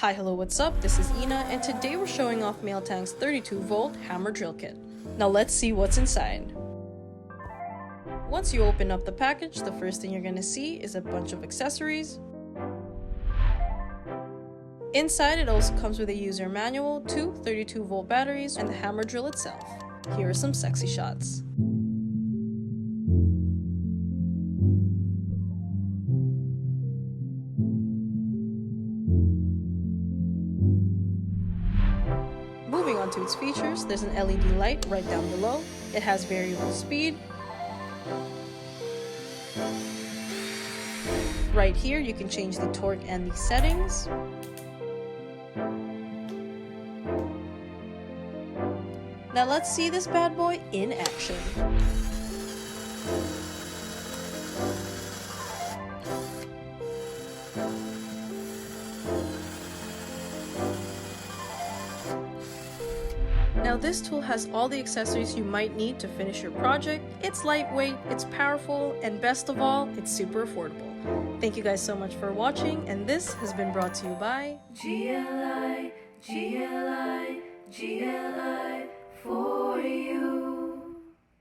Hi, hello, what's up? This is Ina, and today we're showing off Mailtank's 32-volt hammer drill kit. Now let's see what's inside. Once you open up the package, the first thing you're going to see is a bunch of accessories. Inside, it also comes with a user manual, 2 32-volt batteries, and the hammer drill itself. Here are some sexy shots. Moving on to its features, there's an LED light right down below. It has variable speed. Right here, you can change the torque and the settings. Now let's see this bad boy in action. Now this tool has all the accessories you might need to finish your project. It's lightweight, it's powerful, and best of all, it's super affordable. Thank you guys so much for watching, and this has been brought to you by GLI for you.